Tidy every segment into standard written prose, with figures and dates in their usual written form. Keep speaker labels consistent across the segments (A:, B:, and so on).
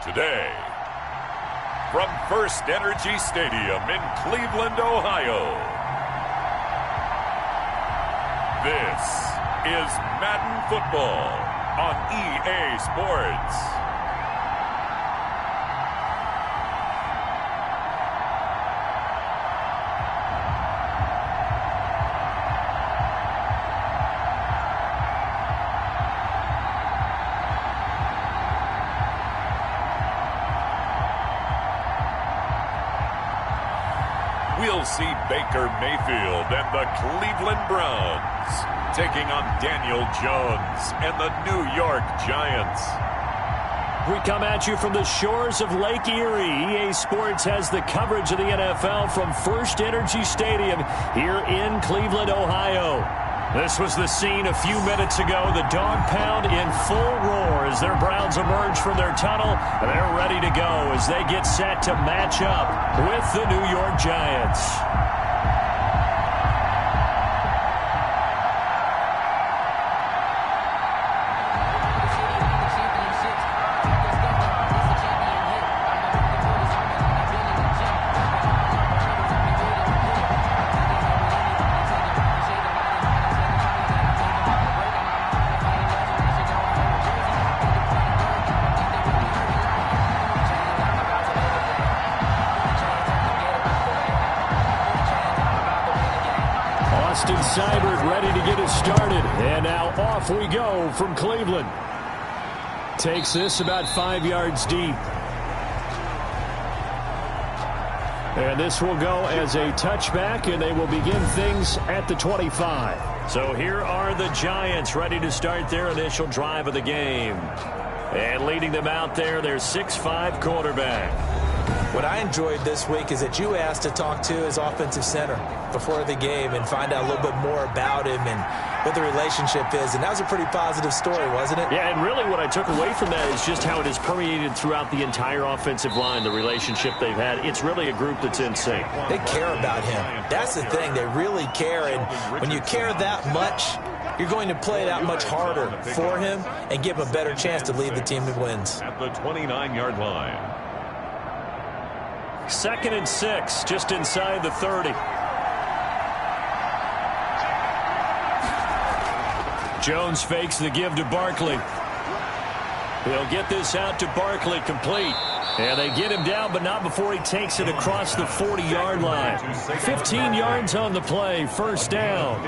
A: today. From First Energy Stadium in Cleveland, Ohio, this is Madden Football on EA Sports. We'll see Baker Mayfield and the Cleveland Browns taking on Daniel Jones and the New York Giants.
B: We come at you from the shores of Lake Erie. EA Sports has the coverage of the NFL from First Energy Stadium here in Cleveland, Ohio. This was the scene a few minutes ago. The dog pound in full roar as their Browns emerge from their tunnel. They're ready to go as they get set to match up with the New York Giants. Seibert ready to get it started. And now off we go from Cleveland. Takes this about 5 yards deep. And this will go as a touchback, and they will begin things at the 25. So here are the Giants ready to start their initial drive of the game. And leading them out there, their 6'5" quarterback.
C: What I enjoyed this week is that you asked to talk to his offensive center before the game and find out a little bit more about him and what the relationship is. And that was a pretty positive story, wasn't it?
B: Yeah, and really what I took away from that is just how it has permeated throughout the entire offensive line, the relationship they've had. It's really a group that's in sync.
C: They care about him. That's the thing. They really care. And when you care that much, you're going to play that much harder for him and give him a better chance to lead the team to wins.
A: At the 29-yard line.
B: 2nd and 6, just inside the 30. Jones fakes the give to Barkley. He'll get this out to Barkley, complete. And they get him down, but not before he takes it across the 40-yard line. 15 yards on the play, first down.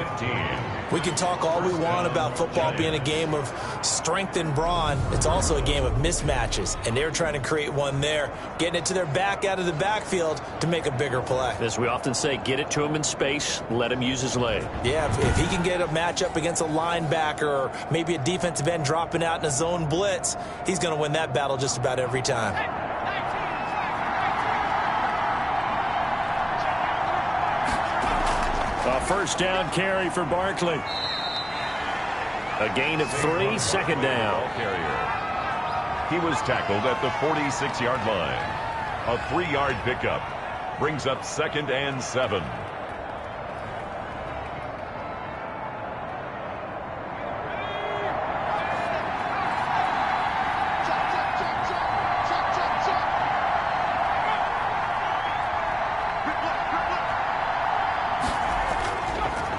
C: We can talk all we want about football being a game of strength and brawn. It's also a game of mismatches, and they're trying to create one there, getting it to their back out of the backfield to make a bigger play.
B: As we often say, get it to him in space, let him use his leg.
C: Yeah, if he can get a matchup against a linebacker or maybe a defensive end dropping out in a zone blitz, he's going to win that battle just about every time.
B: A first down carry for Barkley. A gain of 3, second down.
A: He was tackled at the 46-yard line. A 3-yard pickup brings up 2nd and 7.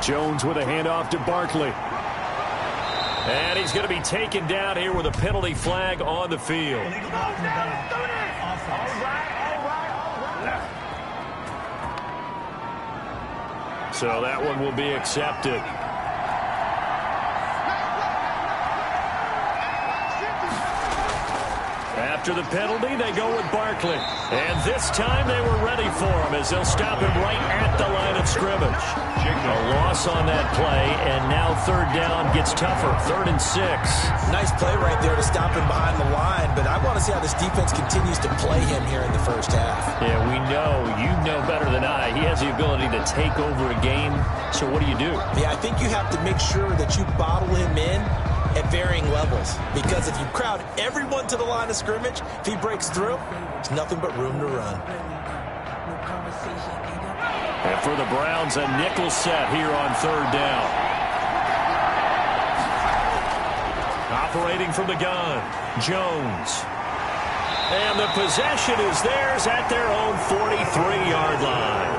B: Jones with a handoff to Barkley. And he's going to be taken down here with a penalty flag on the field. So that one will be accepted. After the penalty, they go with Barkley. And this time they were ready for him as they'll stop him right at the line of scrimmage. A loss on that play, and now third down gets tougher. 3rd and 6.
C: Nice play right there to stop him behind the line, but I want to see how this defense continues to play him here in the first half.
B: Yeah, we know. You know better than I. He has the ability to take over a game. So what do you do?
C: Yeah, I think you have to make sure that you bottle him in at varying levels, because if you crowd everyone to the line of scrimmage, if he breaks through, there's nothing but room to run.
B: And for the Browns, a nickel set here on third down. Operating from the gun, Jones. And the possession is theirs at their own 43-yard line.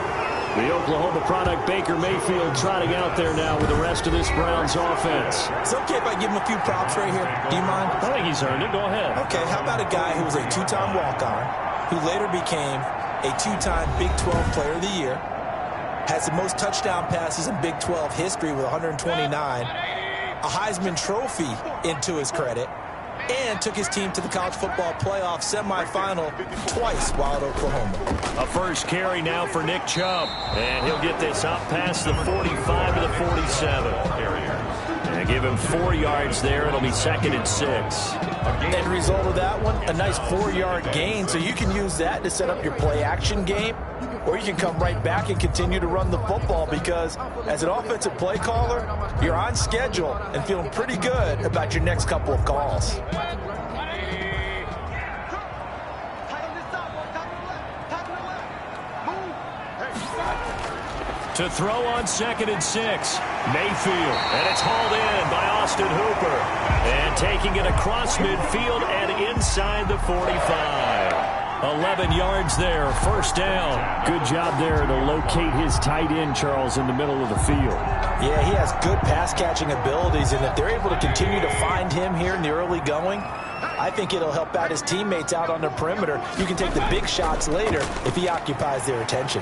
B: The Oklahoma product, Baker Mayfield, trotting out there now with the rest of this Browns offense.
C: It's okay if I give him a few props right here. Do you mind?
B: I think he's earned it. Go ahead.
C: Okay, how about a guy who was a two-time walk-on, who later became a two-time Big 12 Player of the Year, has the most touchdown passes in Big 12 history with 129, a Heisman Trophy into his credit, and took his team to the college football playoff semifinal twice while at Oklahoma.
B: A first carry now for Nick Chubb. And he'll get this up past the 45 to the 47. And give him 4 yards there. It'll be 2nd and 6.
C: End result of that one, a nice 4-yard gain. So you can use that to set up your play-action game. Or you can come right back and continue to run the football because as an offensive play caller, you're on schedule and feeling pretty good about your next couple of calls.
B: To throw on 2nd and 6. Mayfield. And it's hauled in by Austin Hooper. And taking it across midfield and inside the 45. 11 yards there, first down. Good job there to locate his tight end, Charles, in the middle of the field.
C: Yeah, he has good pass-catching abilities, and if they're able to continue to find him here in the early going, I think it'll help out his teammates out on the perimeter. You can take the big shots later if he occupies their attention.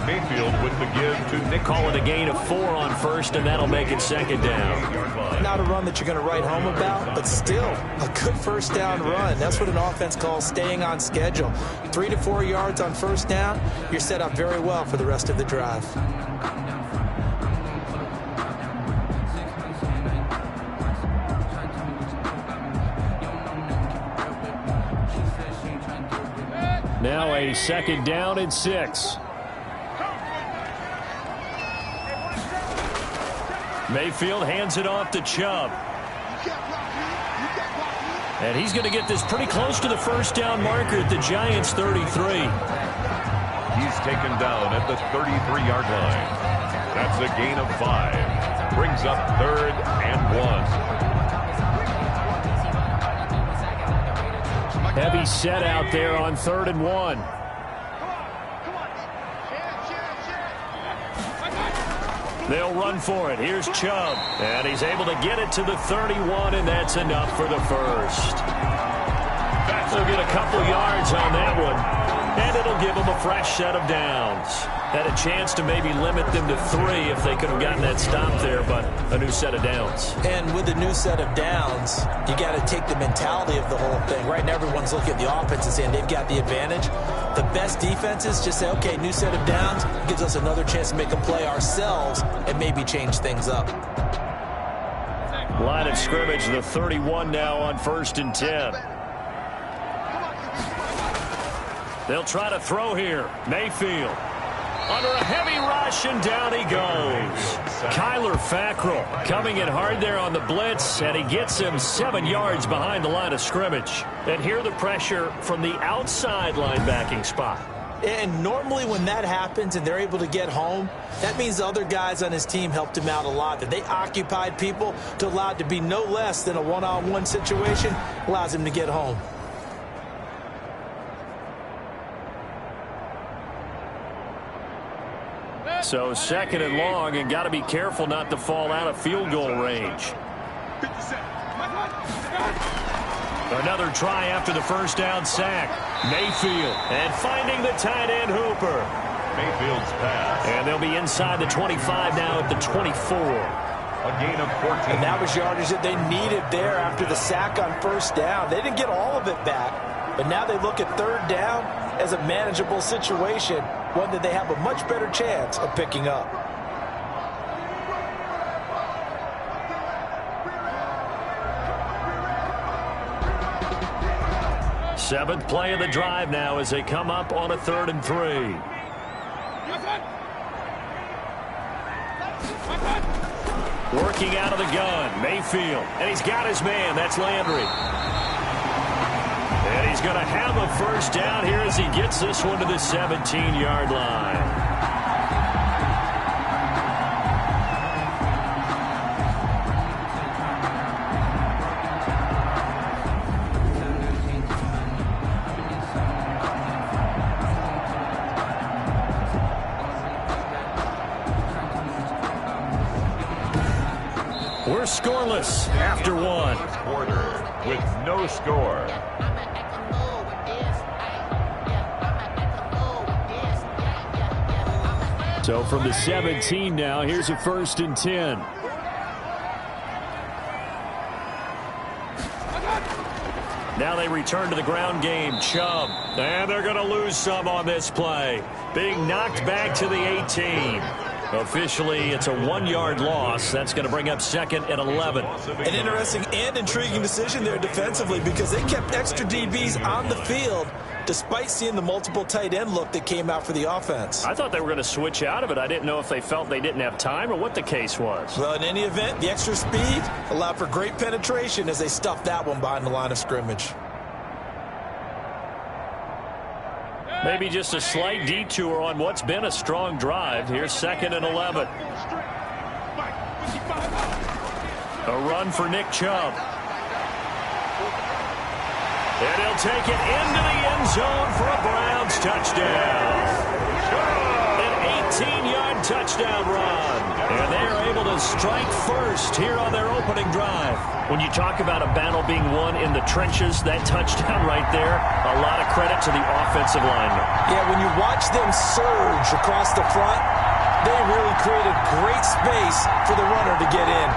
A: Mayfield with the give to Nick.
B: Call it a gain of 4 on first, and that'll make it 2nd down.
C: Not a run that you're going to write home about, but still a good first down run. That's what an offense calls staying on schedule. 3 to 4 yards on first down, you're set up very well for the rest of the drive.
B: Now a 2nd down and 6. Mayfield hands it off to Chubb. And he's going to get this pretty close to the first down marker at the Giants' 33.
A: He's taken down at the 33-yard line. That's a gain of 5. Brings up 3rd and 1.
B: Heavy set out there on 3rd and 1. They'll run for it. Here's Chubb. And he's able to get it to the 31, and that's enough for the first. They'll get a couple yards on that one, and it'll give them a fresh set of downs. Had a chance to maybe limit them to 3 if they could have gotten that stop there, but a new set of downs.
C: And with a new set of downs, you got to take the mentality of the whole thing. Right now, everyone's looking at the offense and saying they've got the advantage. The best defenses just say, okay, new set of downs gives us another chance to make a play ourselves and maybe change things up.
B: Line of scrimmage, the 31 now on 1st and 10. They'll try to throw here. Mayfield under a heavy rush, and down he goes. Kyler Fackrell coming in hard there on the blitz, and he gets him 7 yards behind the line of scrimmage. And here the pressure from the outside linebacking spot.
C: And normally when that happens and they're able to get home, that means the other guys on his team helped him out a lot. That they occupied people to allow it to be no less than a one-on-one situation allows him to get home.
B: So 2nd and long, and got to be careful not to fall out of field goal range. Another try after the first down sack. Mayfield, and finding the tight end Hooper.
A: Mayfield's pass.
B: And they'll be inside the 25 now at the 24.
A: A gain of 14.
C: And that was yardage that they needed there after the sack on first down. They didn't get all of it back, but now they look at 3rd down as a manageable situation, one that they have a much better chance of picking up.
B: Seventh play of the drive now as they come up on a 3rd and 3. Working out of the gun, Mayfield. And he's got his man. That's Landry. And he's going to have a first down here as he gets this one to the 17-yard line. scoreless after one.
A: Quarter with no score.
B: So from the 17 now, here's a 1st and 10. Now they return to the ground game. Chubb. And they're going to lose some on this play. Being knocked back to the 18. Officially, it's a 1-yard loss. That's going to bring up 2nd and 11.
C: An interesting and intriguing decision there defensively because they kept extra DBs on the field despite seeing the multiple tight end look that came out for the offense.
B: I thought they were going to switch out of it. I didn't know if they felt they didn't have time or what the case was.
C: Well, in any event, the extra speed allowed for great penetration as they stuffed that one behind the line of scrimmage.
B: Maybe just a slight detour on what's been a strong drive. Here's 2nd and 11. A run for Nick Chubb. And he'll take it into the end zone for a Browns touchdown. An 18-yard touchdown run. And they are able to strike first here on their opening drive. When you talk about a battle being won in the trenches, that touchdown right there, a lot of credit to the offensive linemen.
C: Yeah, when you watch them surge across the front, they really created great space for the runner to get in.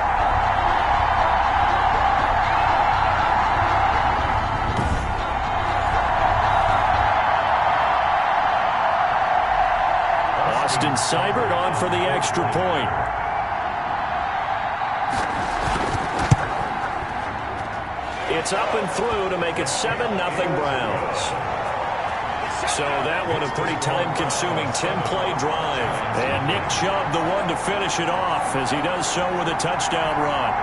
B: Austin Seibert on for the extra point. It's up and through to make it 7-0 Browns. So that one a pretty time-consuming 10-play drive. And Nick Chubb the one to finish it off as he does so with a touchdown run.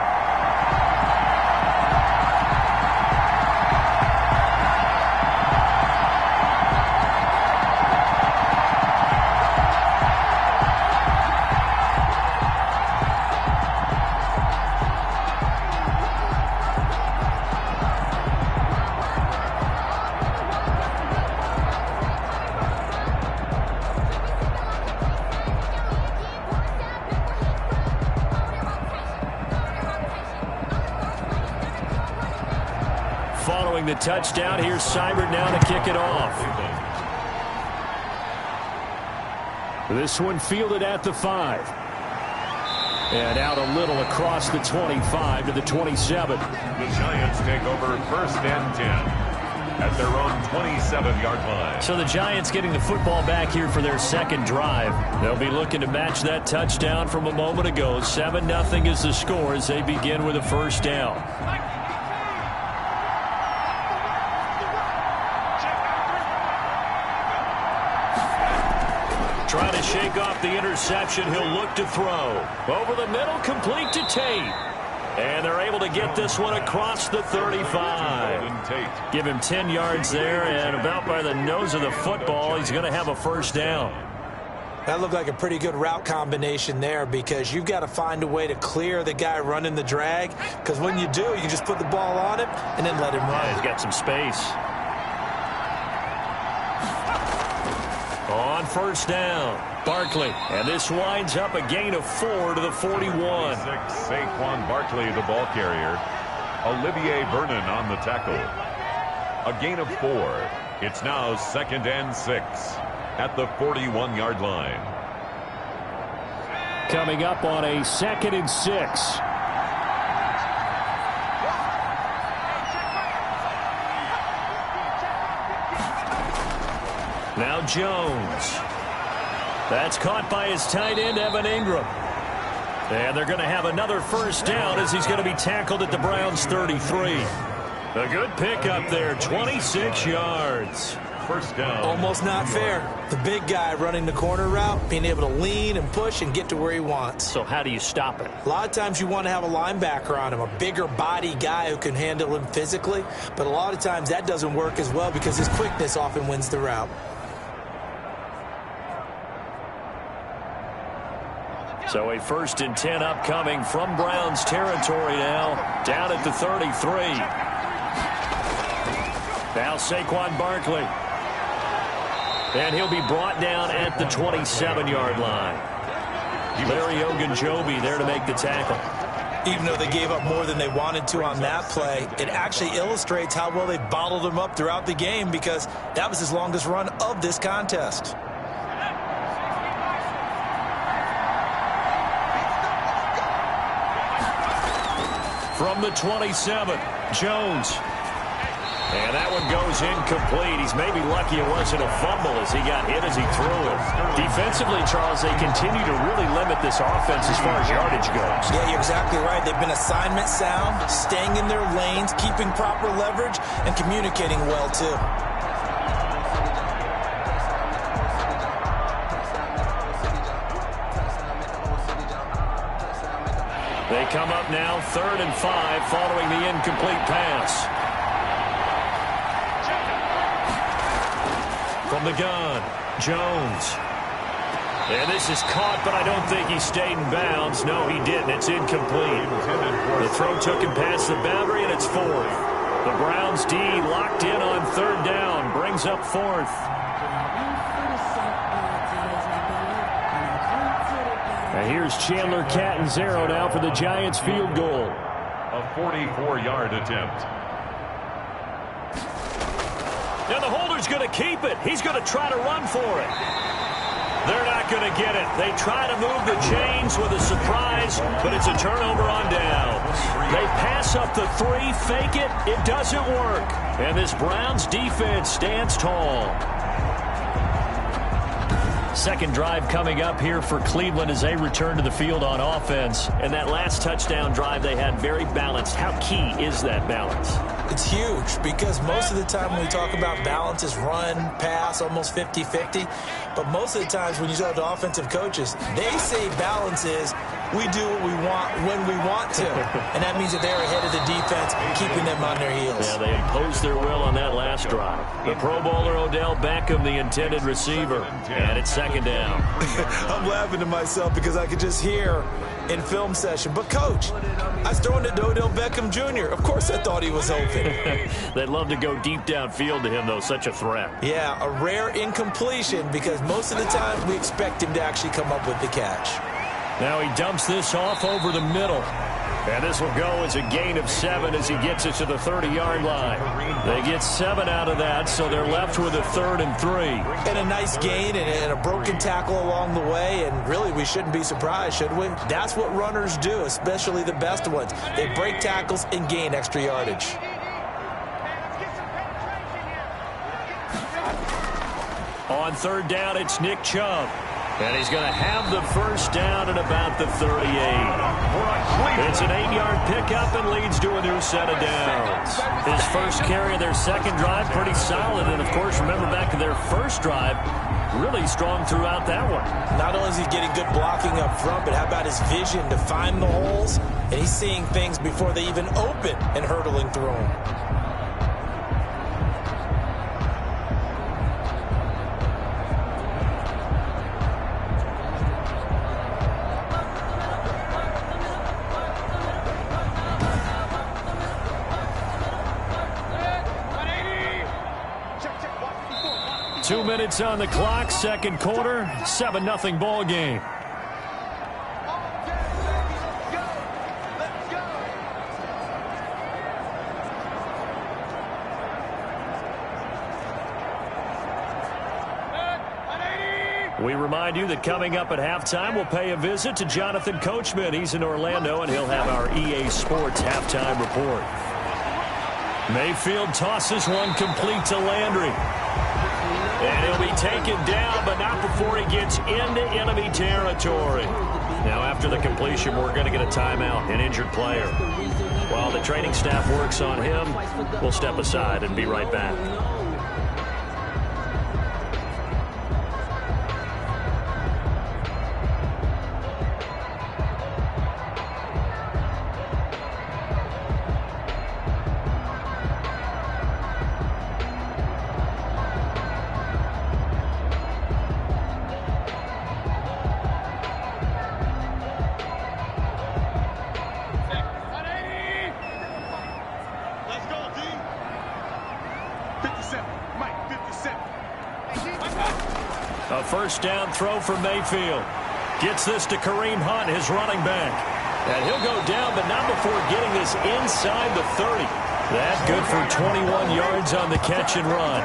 B: Following the touchdown, here's Seibert now to kick it off. This one fielded at the 5. And out a little across the 25 to the 27.
A: The Giants take over 1st and 10 at their own 27-yard line.
B: So the Giants getting the football back here for their 2nd drive. They'll be looking to match that touchdown from a moment ago. 7-0 is the score as they begin with a 1st down. Trying to shake off the interception. He'll look to throw. Over the middle, complete to Tate. And they're able to get this one across the 35. Give him 10 yards there, and about by the nose of the football, he's going to have a 1st down.
C: That looked like a pretty good route combination there because you've got to find a way to clear the guy running the drag, because when you do, you can just put the ball on him and then let him run.
B: Yeah, he's got some space. On 1st down, Barkley. And this winds up a gain of 4 to the 41.
A: Saquon Barkley, the ball carrier. Olivier Vernon on the tackle. A gain of 4. It's now 2nd and 6 at the 41-yard line.
B: Coming up on a 2nd and 6. Now Jones. That's caught by his tight end, Evan Ingram. And they're going to have another 1st down as he's going to be tackled at the Browns' 33. A good pickup there, 26 yards.
A: 1st down.
C: Almost not fair. The big guy running the corner route, being able to lean and push and get to where he wants.
B: So how do you stop it?
C: A lot of times you want to have a linebacker on him, a bigger body guy who can handle him physically. But a lot of times that doesn't work as well because his quickness often wins the route.
B: So a 1st and 10 upcoming from Browns territory now, down at the 33. Now Saquon Barkley. And he'll be brought down at the 27-yard line. Larry Ogunjobi there to make the tackle.
C: Even though they gave up more than they wanted to on that play, it actually illustrates how well they bottled them up throughout the game, because that was his longest run of this contest.
B: From the 27, Jones. And that one goes incomplete. He's maybe lucky it wasn't a fumble as he got hit as he threw it. Defensively, Charles, they continue to really limit this offense as far as yardage goes.
C: Yeah, you're exactly right. They've been assignment sound, staying in their lanes, keeping proper leverage, and communicating well, too.
B: They come up now 3rd and 5 following the incomplete pass. From the gun, Jones. And this is caught, but I don't think he stayed in bounds. No, he didn't. It's incomplete. The throw took him past the boundary, and it's 4th. The Browns D locked in on 3rd down, brings up 4th. And here's Chandler Catanzaro now for the Giants field goal.
A: A 44-yard attempt.
B: And the holder's going to keep it. He's going to try to run for it. They're not going to get it. They try to move the chains with a surprise, but it's a turnover on downs. They pass up the 3, fake it. It doesn't work. And this Browns defense stands tall. Second drive coming up here for Cleveland as they return to the field on offense. And that last touchdown drive they had very balanced. How key is that balance?
C: It's huge, because most of the time when we talk about balance is run, pass, almost 50-50. But most of the times when you talk to offensive coaches, they say balance is we do what we want when we want to. And that means that they're ahead of the defense, keeping them on their heels.
B: Yeah, they imposed their will on that last drive. The Pro Bowler Odell Beckham, the intended receiver. And it's 2nd down.
C: I'm laughing to myself because I could just hear in film session, but coach, I was throwing it to Odell Beckham Jr. Of course I thought he was open.
B: They'd love to go deep downfield to him, though. Such a threat.
C: Yeah, a rare incompletion, because most of the time we expect him to actually come up with the catch.
B: Now he dumps this off over the middle. And this will go as a gain of 7 as he gets it to the 30-yard line. They get 7 out of that, so they're left with a 3rd and 3.
C: And a nice gain and a broken tackle along the way, and really we shouldn't be surprised, should we? That's what runners do, especially the best ones. They break tackles and gain extra yardage.
B: On 3rd down, it's Nick Chubb. And he's going to have the first down at about the 38. It's an 8-yard pickup and leads to a new set of downs. His first carry of their second drive, pretty solid. And, of course, remember back to their first drive, really strong throughout that one.
C: Not only is he getting good blocking up front, but how about his vision to find the holes? And he's seeing things before they even open and hurdling through them.
B: Two minutes on the clock, second quarter, 7-0 ball game. We remind you that coming up at halftime, we'll pay a visit to Jonathan Coachman. He's in Orlando, and he'll have our EA Sports halftime report. Mayfield tosses one complete to Landry. And he'll be taken down, but not before he gets into enemy territory. Now, after the completion, we're going to get a timeout, an injured player. While the training staff works on him, we'll step aside and be right back. A first down throw for Mayfield. Gets this to Kareem Hunt, his running back. And he'll go down, but not before getting this inside the 30. That's good for 21 yards on the catch and run.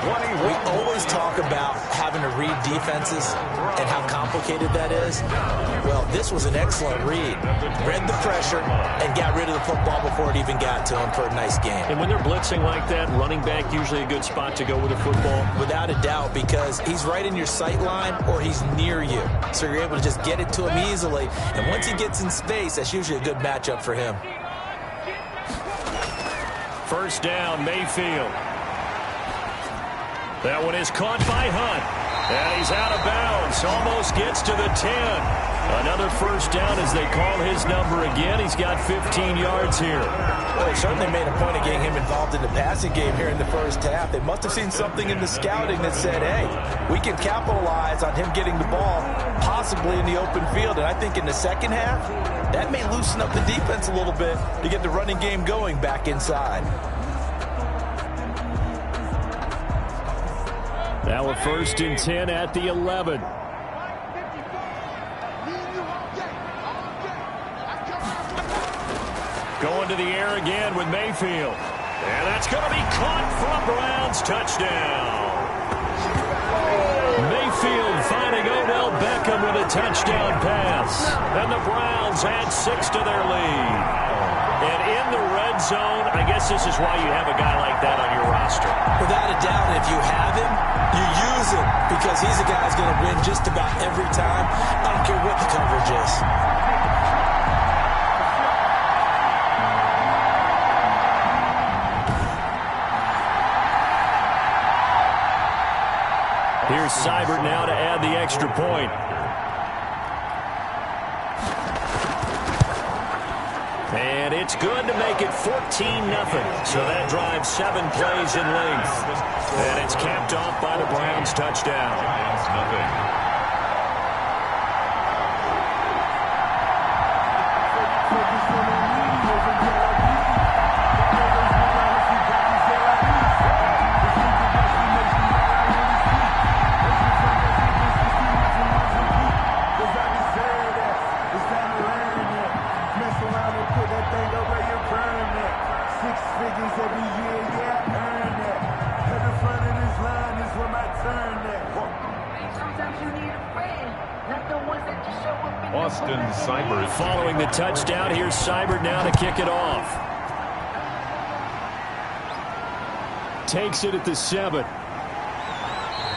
C: We always talk about having to read defenses and how complicated that is. Well, this was an excellent read. Read the pressure and got rid of the football before it even got to him for a nice game.
B: And when they're blitzing like that, running back usually a good spot to go with the football?
C: Without a doubt, because he's right in your sight line or he's near you. So you're able to just get it to him easily. And once he gets in space, that's usually a good matchup for him.
B: First down, Mayfield. That one is caught by Hunt. And he's out of bounds. Almost gets to the 10. Another first down as they call his number again. He's got 15 yards here.
C: Well, they certainly made a point of getting him involved in the passing game here in the first half. They must have seen something in the scouting that said, hey, we can capitalize on him getting the ball possibly in the open field. And I think in the second half, that may loosen up the defense a little bit to get the running game going back inside.
B: Now a 1st and 10 at the 11. Going to the air again with Mayfield. And that's going to be caught for a Browns touchdown. Mayfield finding Odell Beckham with a touchdown pass. And the Browns add 6 to their lead. And in the red zone, I guess this is why you have a guy like that on your roster.
C: Without a doubt, if you have him, you use him because he's a guy who's going to win just about every time. I don't care what the coverage is.
B: Here's Seibert now to add the extra point. And it's good to make it 14-0. So that drives 7 plays in length. And it's capped off by the Browns touchdown.
A: Nothing. Seibert.
B: Following the touchdown, here's Seibert now to kick it off. Takes it at the 7.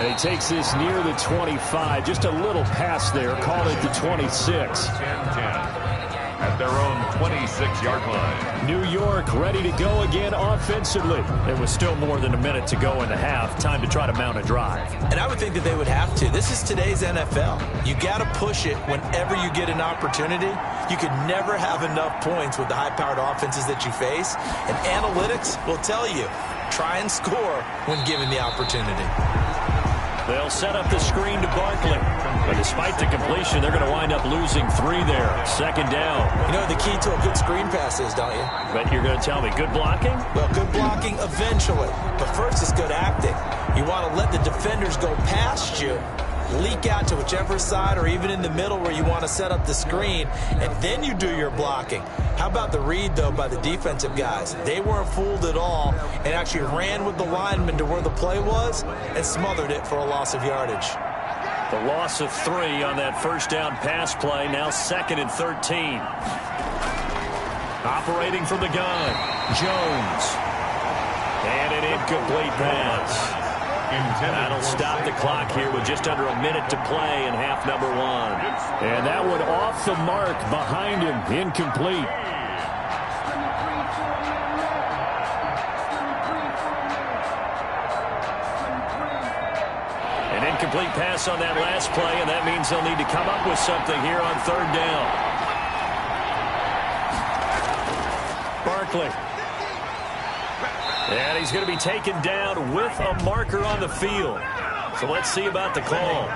B: And he takes this near the 25. Just a little pass there. Call it the 26.
A: 10-10 at their own 26-yard line.
B: New York ready to go again offensively. There was still more than a minute to go in the half. Time to try to mount a drive.
C: And I would think that they would have to. This is today's NFL. You got to push it whenever you get an opportunity. You could never have enough points with the high-powered offenses that you face. And analytics will tell you, try and score when given the opportunity.
B: They'll set up the screen to Barkley. But despite the completion, they're going to wind up losing 3 there. 2nd down.
C: You know the key to a good screen pass is, don't you?
B: But you're going to tell me good blocking?
C: Well, good blocking eventually. But first is good acting. You want to let the defenders go past you, leak out to whichever side or even in the middle where you want to set up the screen, and then you do your blocking. How about the read, though, by the defensive guys? They weren't fooled at all and actually ran with the lineman to where the play was and smothered it for a loss of yardage.
B: The loss of 3 on that first down pass play. Now 2nd and 13. Operating from the gun, Jones. And an incomplete pass. That'll stop the clock here with just under a minute to play in half number 1. And that one off the mark behind him. Incomplete. An incomplete pass on that last play, and that means they'll need to come up with something here on 3rd down. Barkley. And he's going to be taken down with a marker on the field. So let's see about the call.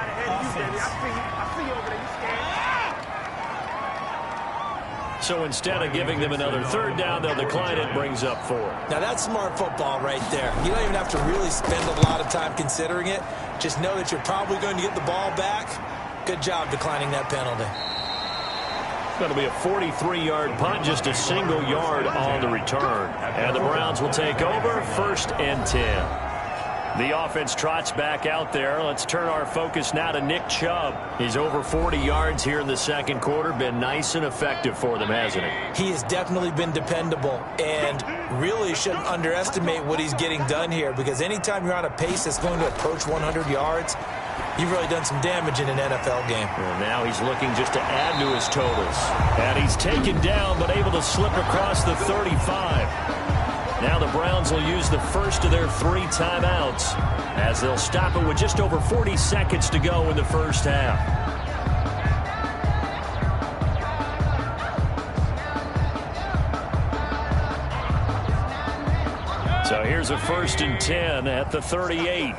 B: So instead of giving them another 3rd down, they'll decline it, brings up 4.
C: Now that's smart football right there. You don't even have to really spend a lot of time considering it. Just know that you're probably going to get the ball back. Good job declining that penalty.
B: Going to be a 43-yard punt, just a single yard on the return. And the Browns will take over, 1st and 10. The offense trots back out there. Let's turn our focus now to Nick Chubb. He's over 40 yards here in the second quarter. Been nice and effective for them, hasn't he?
C: He has definitely been dependable, and really shouldn't underestimate what he's getting done here, because anytime you're on a pace that's going to approach 100 yards, you've really done some damage in an NFL game.
B: Well, now he's looking just to add to his totals. And he's taken down, but able to slip across the 35. Now the Browns will use the first of their 3 timeouts as they'll stop it with just over 40 seconds to go in the first half. So here's a 1st and 10 at the 38.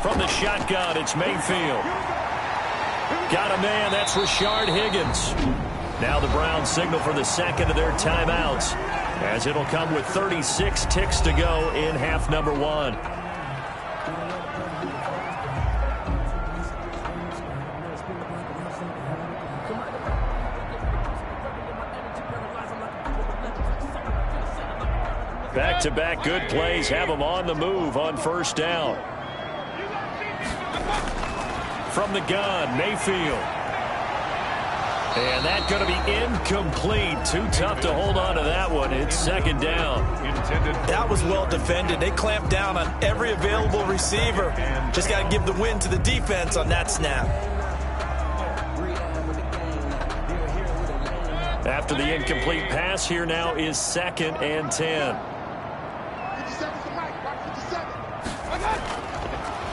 B: From the shotgun, it's Mayfield. Got a man, that's Rashard Higgins. Now the Browns signal for the second of their timeouts, as it'll come with 36 ticks to go in half number 1. Back-to-back good plays have them on the move on 1st down. From the gun, Mayfield. And that's going to be incomplete. Too tough to hold on to that one. It's 2nd down.
C: That was well defended. They clamped down on every available receiver. Just got to give the win to the defense on that snap.
B: After the incomplete pass, here now is 2nd and 10.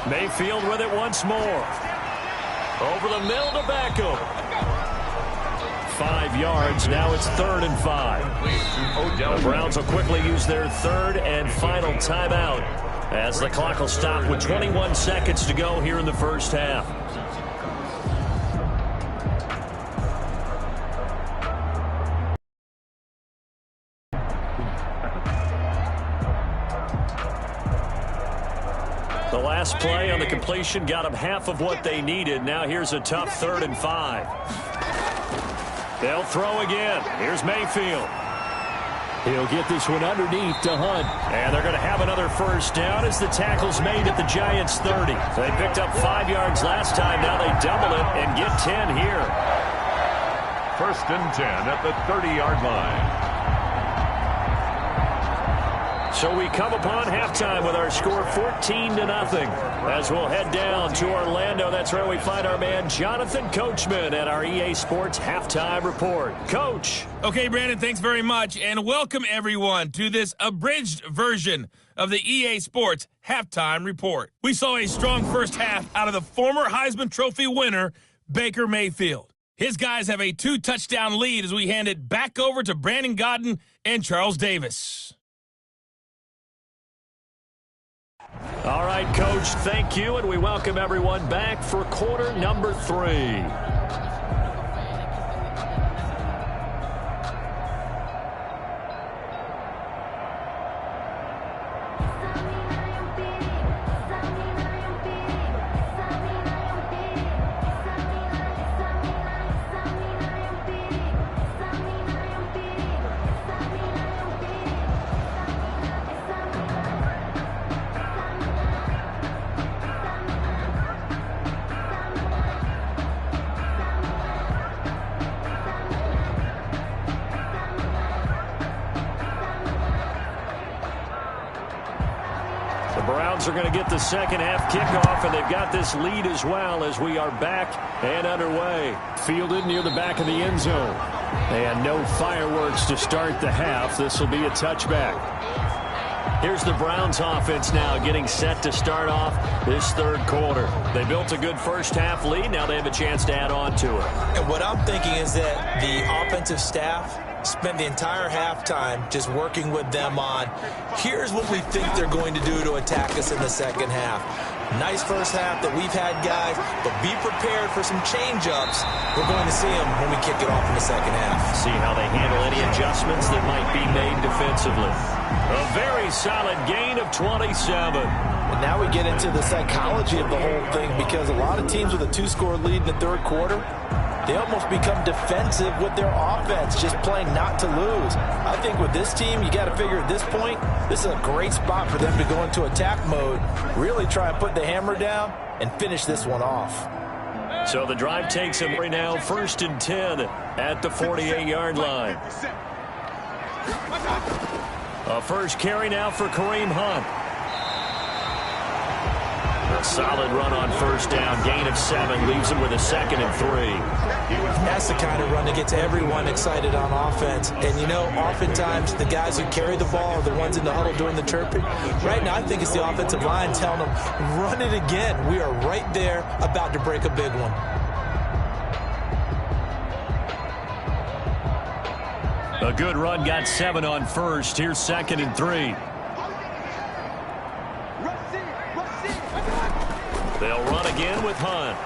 B: Mayfield with it once more. Over the middle to Beckham. 5 yards. Now it's 3rd and 5. The Browns will quickly use their 3rd and final timeout as the clock will stop with 21 seconds to go here in the first half. The last play on the completion got them half of what they needed. Now here's a tough 3rd and 5. They'll throw again. Here's Mayfield. He'll get this one underneath to Hunt. And they're going to have another 1st down as the tackle's made at the Giants' 30. They picked up 5 yards last time. Now they double it and get 10 here.
A: 1st and 10 at the 30-yard line.
B: So we come upon halftime with our score 14-0 as we'll head down to Orlando. That's where we find our man Jonathan Coachman at our EA Sports Halftime Report. Coach.
D: Okay, Brandon, thanks very much, and welcome everyone to this abridged version of the EA Sports Halftime Report. We saw a strong first half out of the former Heisman Trophy winner, Baker Mayfield. His guys have a 2-touchdown lead as we hand it back over to Brandon Godden and Charles Davis.
B: All right, Coach, thank you, and we welcome everyone back for quarter number 3. Browns are going to get the second half kickoff, and they've got this lead as well as we are back and underway. Fielded near the back of the end zone. And no fireworks to start the half. This will be a touchback. Here's the Browns offense now getting set to start off this 3rd quarter. They built a good first half lead. Now they have a chance to add on to it.
C: And what I'm thinking is that the offensive staff spent the entire halftime just working with them on, here's what we think they're going to do to attack us in the second half. Nice first half that we've had, guys, but be prepared for some change-ups. We're going to see them when we kick it off in the second half.
B: See how they handle any adjustments that might be made defensively. A very solid gain of 27.
C: now we get into the psychology of the whole thing, because a lot of teams with a 2-score lead in the third quarter, they almost become defensive with their offense, just playing not to lose. I think with this team, you got to figure at this point, this is a great spot for them to go into attack mode, really try and put the hammer down and finish this one off.
B: So the drive takes him right now, 1st and 10 at the 48-yard line. A first carry now for Kareem Hunt. A solid run on 1st down, gain of 7, leaves him with a 2nd and 3.
C: That's the kind of run that gets everyone excited on offense. And, you know, oftentimes the guys who carry the ball are the ones in the huddle doing the chirping. Right now, I think it's the offensive line telling them, run it again. We are right there about to break a big one.
B: A good run, got 7 on 1st. Here's 2nd and 3. They'll run again with Hunt.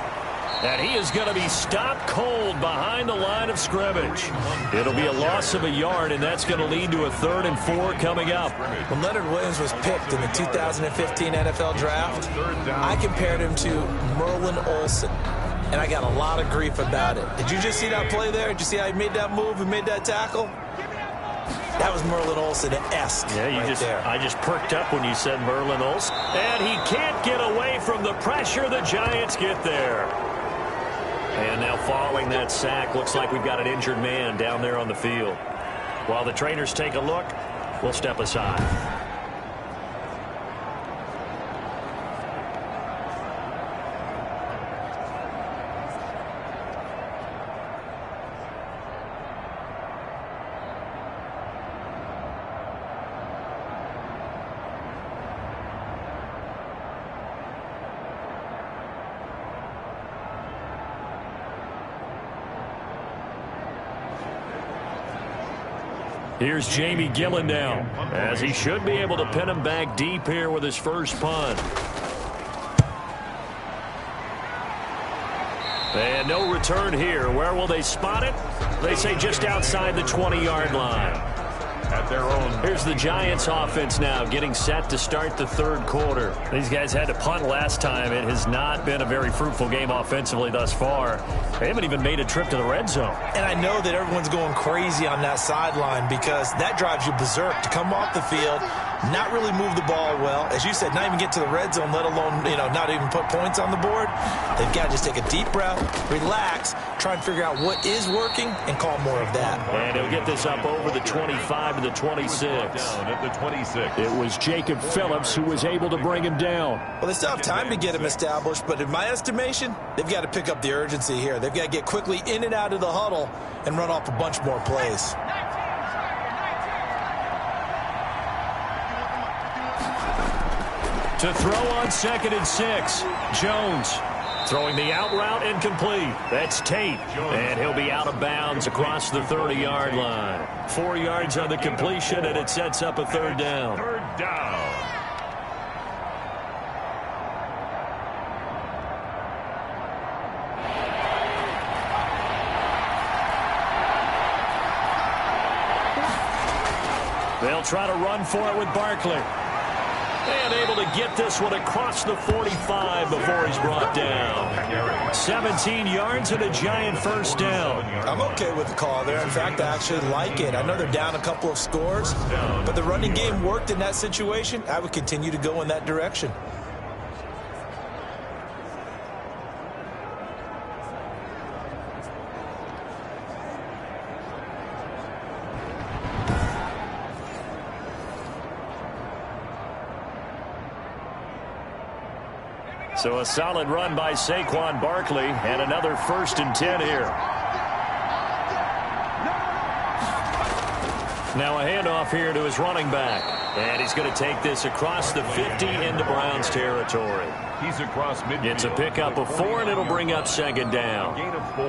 B: And he is going to be stopped cold behind the line of scrimmage. It'll be a loss of a yard, and that's going to lead to a 3rd and 4 coming up.
C: When Leonard Williams was picked in the 2015 NFL Draft, I compared him to Merlin Olsen. And I got a lot of grief about it. Did you just see that play there? Did you see how he made that move and made that tackle? That was Merlin Olsen-esque.
B: Yeah, I just perked up when you said Merlin Olsen. And he can't get away from the pressure. The Giants get there. And now following that sack, looks like we've got an injured man down there on the field. While the trainers take a look, we'll step aside. Here's Jamie Gillen now, as he should be able to pin him back deep here with his first punt. And no return here. Where will they spot it? They say just outside the 20-yard line.
A: At their own.
B: Here's the Giants offense now, getting set to start the third quarter. These guys had to punt last time. It has not been a very fruitful game offensively thus far. They haven't even made a trip to the red zone.
C: And I know that everyone's going crazy on that sideline, because that drives you berserk to come off the field, not really move the ball well. As you said, not even get to the red zone, let alone, not even put points on the board. They've got to just take a deep breath, relax, try and figure out what is working, and call more of that.
B: And he'll get this up over the 25 to the 26.
A: Down at the 26.
B: It was Jacob Phillips who was able to bring him down.
C: Well, they still have time to get him established, but in my estimation, they've got to pick up the urgency here. They've got to get quickly in and out of the huddle and run off a bunch more plays.
B: To throw on 2nd and 6, Jones throwing the out route incomplete. That's Tate, and he'll be out of bounds across the 30-yard line. 4 yards on the completion, and it sets up a 3rd down.
A: 3rd down.
B: They'll try to run for it with Barkley. And able to get this one across the 45 before he's brought down. 17 yards and a Giant 1st down.
C: I'm okay with the call there. In fact, I actually like it. I know they're down a couple of scores, but the running game worked in that situation. I would continue to go in that direction.
B: So a solid run by Saquon Barkley, and another 1st and 10 here. Now a handoff here to his running back. And he's going to take this across the 50 into Browns territory.
A: He's across midfield.
B: It's a pickup of 4, and it'll bring up 2nd down.
A: Gain of 4.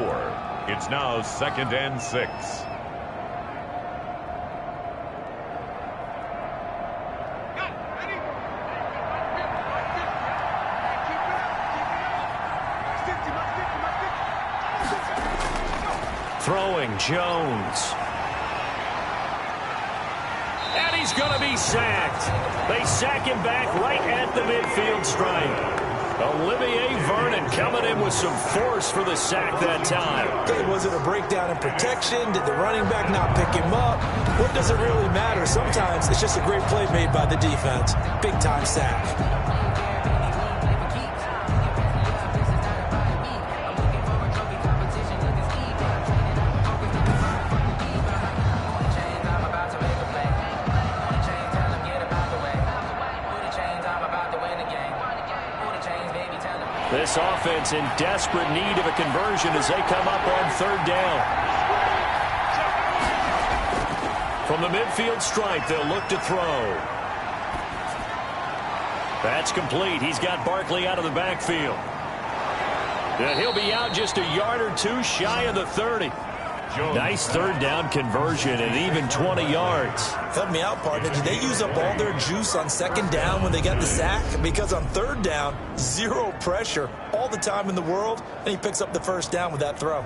A: It's now 2nd and 6.
B: Throwing Jones. And he's going to be sacked. They sack him back right at the midfield stripe. Olivier Vernon coming in with some force for the sack that time.
C: Okay, was it a breakdown in protection? Did the running back not pick him up? What does it really matter? Sometimes it's just a great play made by the defense. Big-time sack.
B: This offense in desperate need of a conversion as they come up on third down. From the midfield stripe, they'll look to throw. That's complete. He's got Barkley out of the backfield. And he'll be out just a yard or two shy of the 30. Nice third down conversion and even 20 yards.
C: Help me out, partner. Did they use up all their juice on second down when they got the sack? Because on third down, zero pressure, all the time in the world, and he picks up the first down with that throw.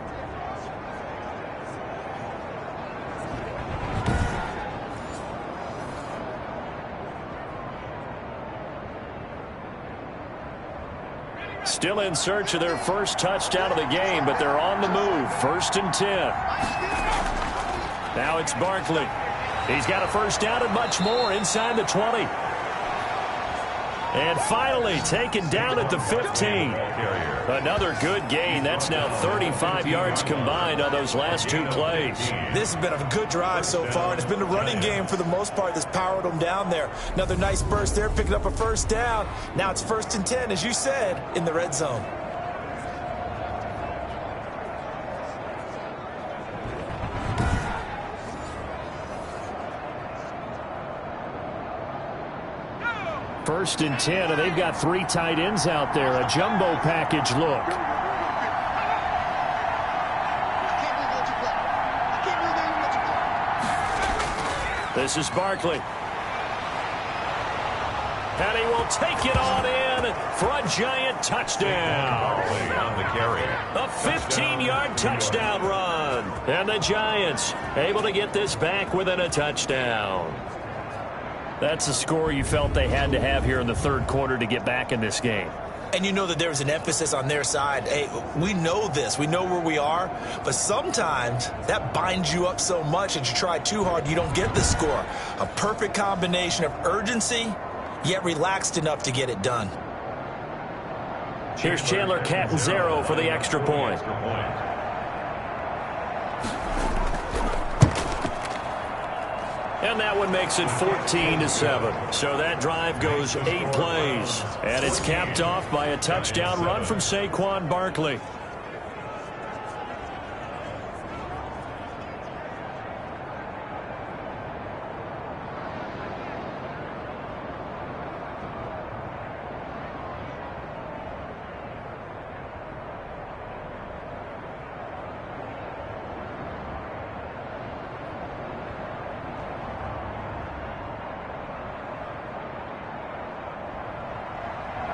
B: Still in search of their first touchdown of the game, but they're on the move. 1st and 10. Now it's Barkley. He's got a first down and much more inside the 20. And finally taken down at the 15. Another good gain. That's now 35 yards combined on those last two plays.
C: This has been a good drive so far, and it's been a running game for the most part that's powered them down there. Another nice burst there, picking up a first down. Now it's 1st and 10, as you said, in the red zone.
B: First and 10, and they've got three tight ends out there. A jumbo package look. This is Barkley. And he will take it on in for a giant touchdown.
A: On the carry.
B: A 15-yard touchdown run. And the Giants able to get this back within a touchdown. That's a score you felt they had to have here in the third quarter to get back in this game.
C: And you know that there was an emphasis on their side. Hey, we know this. We know where we are. But sometimes that binds you up so much that you try too hard, you don't get the score. A perfect combination of urgency, yet relaxed enough to get it done.
B: Here's Chandler Catanzaro for the extra point. And that one makes it 14-7. So that drive goes 8 plays. And it's capped off by a touchdown run from Saquon Barkley.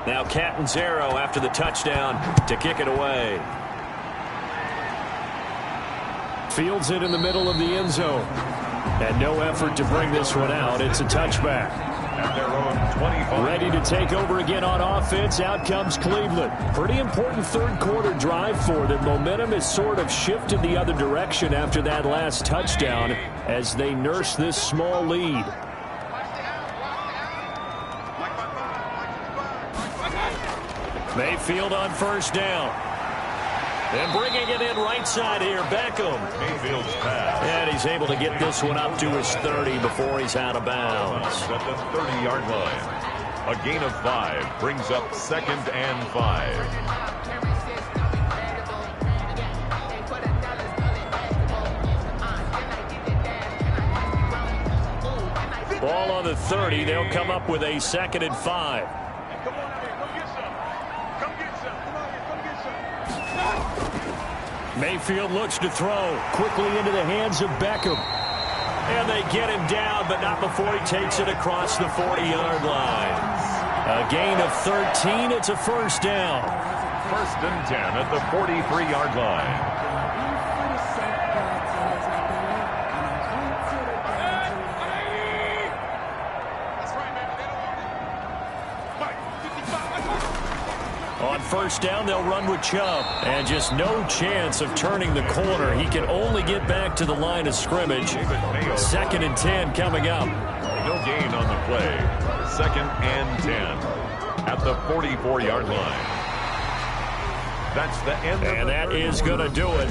B: Now Catanzaro after the touchdown to kick it away. Fields it in the middle of the end zone. And no effort to bring this one out. It's a touchback.
A: At their own 25.
B: Ready to take over again on offense. Out comes Cleveland. Pretty important third quarter drive for them. Momentum has sort of shifted the other direction after that last touchdown as they nurse this small lead. Mayfield on first down. And bringing it in right side here, Beckham.
A: Mayfield's pass.
B: And he's able to get this one up to his 30 before he's out of bounds.
A: At the 30-yard line. A gain of 5 brings up 2nd and 5.
B: Ball on the 30. They'll come up with a 2nd and 5. Mayfield looks to throw quickly into the hands of Beckham. And they get him down, but not before he takes it across the 40-yard line. A gain of 13. It's a first down.
A: 1st and 10 at the 43-yard line.
B: On first down, they'll run with Chubb. And just no chance of turning the corner. He can only get back to the line of scrimmage. 2nd and 10 coming up.
A: No gain on the play. 2nd and 10 at the 44-yard line. That's the end.
B: And that is going to do it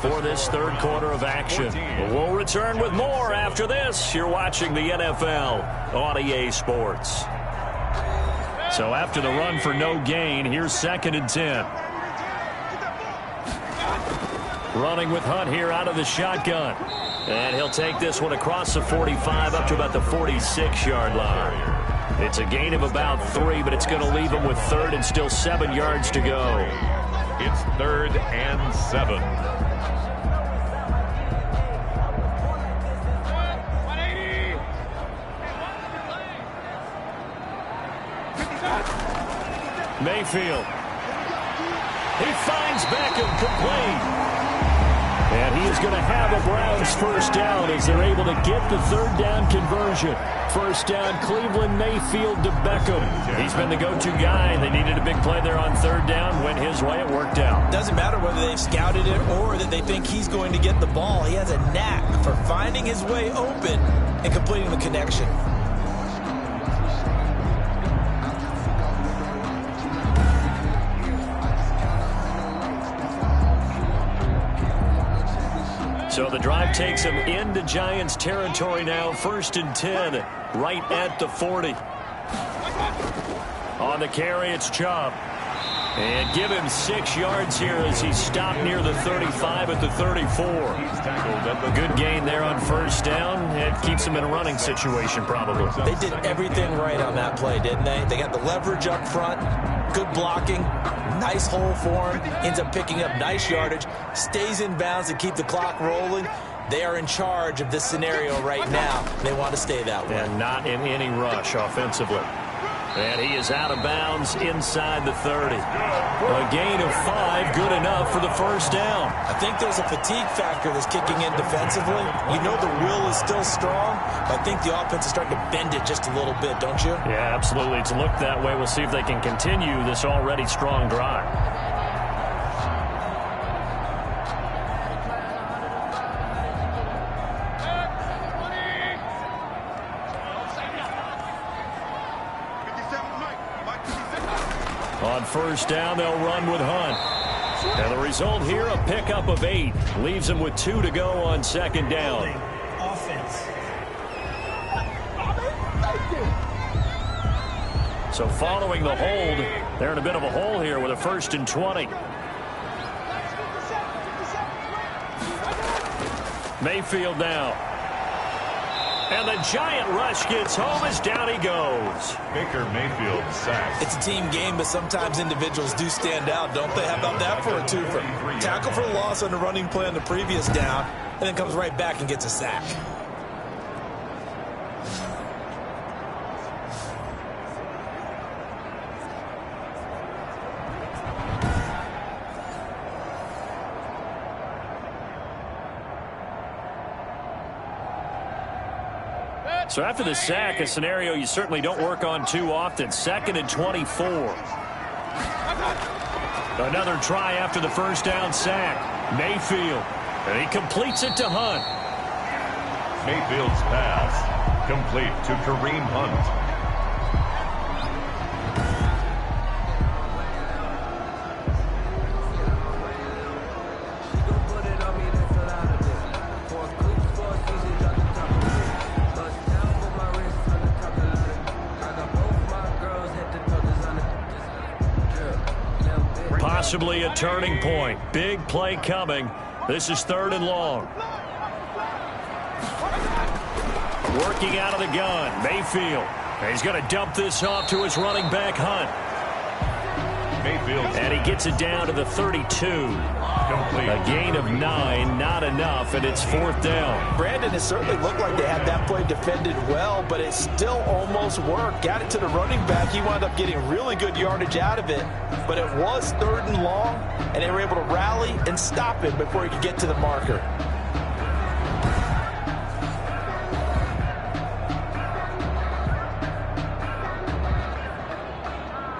B: for this third quarter of action. We'll return with more after this. You're watching the NFL on EA Sports. So after the run for no gain, here's 2nd and 10. Running with Hunt here out of the shotgun. And he'll take this one across the 45 up to about the 46-yard line. It's a gain of about 3, but it's going to leave him with 3rd and still 7 yards to go.
A: It's 3rd and 7.
B: Mayfield. He finds Beckham complete. And he is going to have a Browns first down as they're able to get the 3rd down conversion. First down, Cleveland, Mayfield to Beckham. He's been the go-to guy. They needed a big play there on 3rd down. Went his way. It worked out.
C: Doesn't matter whether they've scouted it or that they think he's going to get the ball. He has a knack for finding his way open and completing the connection.
B: So the drive takes him into Giants territory now. 1st and 10, right at the 40. On the carry, it's Chubb. And give him 6 yards here as he's stopped near the 35 at the 34. Good gain there on first down. It keeps him in a running situation probably.
C: They did everything right on that play, didn't they? They got the leverage up front, good blocking, nice hole for him, ends up picking up nice yardage, stays in bounds to keep the clock rolling. They are in charge of this scenario right now. They want to stay that way.
B: And not in any rush offensively. And he is out of bounds inside the 30. A gain of 5, good enough for the first down.
C: I think there's a fatigue factor that's kicking in defensively. You know the will is still strong, but I think the offense is starting to bend it just a little bit, don't you?
B: Yeah, absolutely. It's looked that way. We'll see if they can continue this already strong drive. On first down, they'll run with Hunt. And the result here, a pickup of 8. Leaves him with 2 to go on 2nd down.
C: Offense.
B: So following the hold, they're in a bit of a hole here with a 1st and 20. Mayfield now. And the giant rush gets home as down he goes.
A: Baker Mayfield sacked.
C: It's a team game, but sometimes individuals do stand out, don't they? How about that for a twofer? Tackle for loss on the running play on the previous down, and then comes right back and gets a sack.
B: So after the sack, a scenario you certainly don't work on too often. 2nd and 24. Another try after the first down sack. Mayfield. And he completes it to Hunt.
A: Mayfield's pass complete to Kareem Hunt.
B: Possibly a turning point. Big play coming. This is 3rd and long. Working out of the gun, Mayfield. He's going to dump this off to his running back, Hunt.
A: Mayfield.
B: And he gets it down to the 32.
A: Complete.
B: A gain of 9, not enough, and it's 4th down.
C: Brandon, it certainly looked like they had that play defended well, but it still almost worked. Got it to the running back. He wound up getting really good yardage out of it, but it was 3rd and long, and they were able to rally and stop him before he could get to the marker.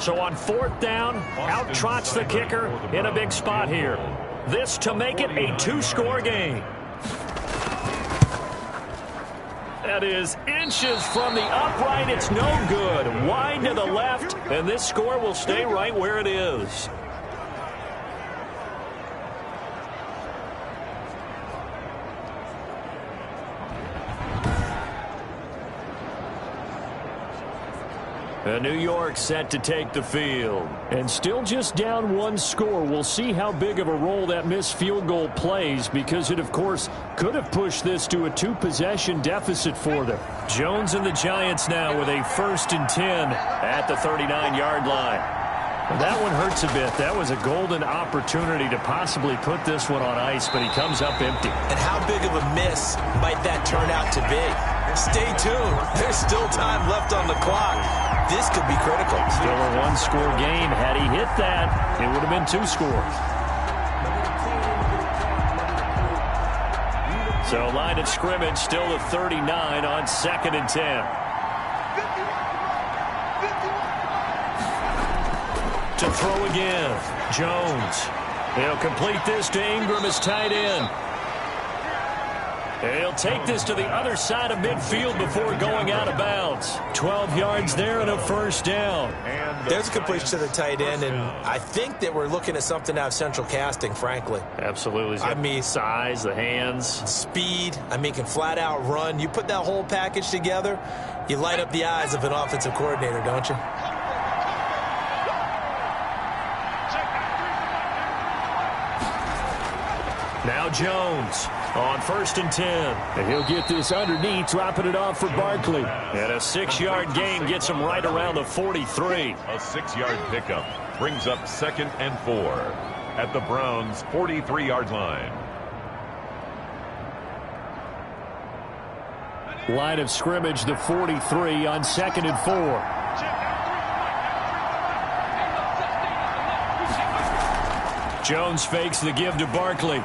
B: So on 4th down, out trots the kicker in a big spot here. This to make it a 2-score game. That is inches from the upright. It's no good. Wide to the left, and this score will stay right where it is. New York set to take the field. And still just down 1 score. We'll see how big of a role that missed field goal plays, because it, of course, could have pushed this to a 2-possession deficit for them. Jones and the Giants now with a 1st and 10 at the 39-yard line. Well, that one hurts a bit. That was a golden opportunity to possibly put this one on ice, but he comes up empty.
C: And how big of a miss might that turn out to be? Stay tuned. There's still time left on the clock. This could be critical.
B: Still a 1-score game. Had he hit that, it would have been 2 scores. So line of scrimmage still the 39 on 2nd and 10. To throw again. Jones. He'll complete this to Ingram as tight end. He'll take this to the other side of midfield before going out of bounds. 12 yards there and a 1st down.
C: There's a completion to the tight end, and I think that we're looking at something out of central casting, frankly.
B: Absolutely.
C: I mean,
B: size, the hands.
C: Speed. I mean, can flat out run. You put that whole package together, you light up the eyes of an offensive coordinator, don't you?
B: Now Jones on 1st and 10. And he'll get this underneath, dropping it off for Barkley. And a 6-yard gain gets him right around the 43.
A: A 6-yard pickup brings up 2nd and 4 at the Browns' 43-yard line.
B: Line of scrimmage, the 43 on 2nd and 4. Jones fakes the give to Barkley.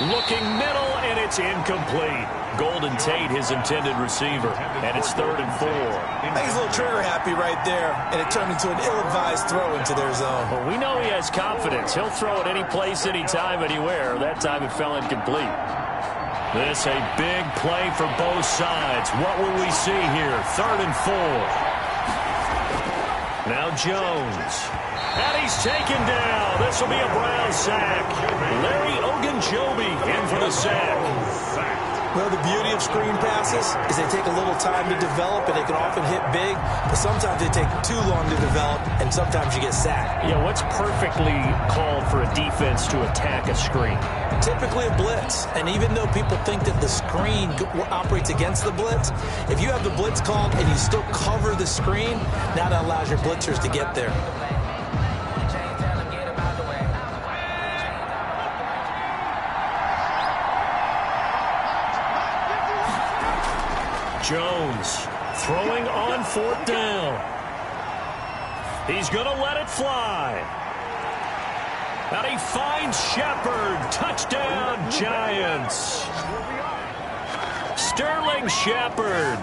B: Looking middle, and it's incomplete. Golden Tate, his intended receiver, and it's 3rd and 4.
C: I think he's a little trigger happy right there, and it turned into an ill-advised throw into their zone.
B: Well, we know he has confidence. He'll throw it any place, anytime, anywhere. That time it fell incomplete. This a big play for both sides. What will we see here? 3rd and 4. Now Jones. And he's taken down. This will be a Brown sack. Larry Ogunjobi in for the sack.
C: Well, the beauty of screen passes is they take a little time to develop, and they can often hit big, but sometimes they take too long to develop, and sometimes you get sacked.
B: Yeah, what's perfectly called for a defense to attack a screen?
C: Typically a blitz, and even though people think that the screen operates against the blitz, if you have the blitz called and you still cover the screen, now that allows your blitzers to get there.
B: Jones throwing on 4th down. He's going to let it fly. And he finds Shepard. Touchdown, Giants. Sterling Shepard,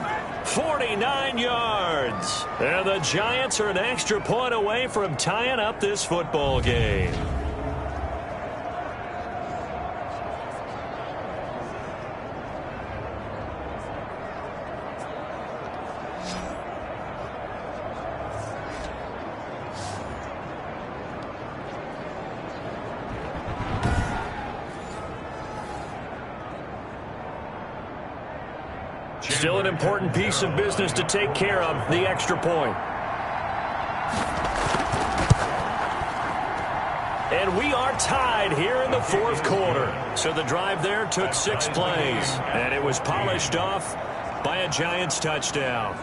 B: 49 yards. And the Giants are an extra point away from tying up this football game. Still an important piece of business to take care of, the extra point. And we are tied here in the 4th quarter. So the drive there took 6 plays, and it was polished off by a Giants touchdown.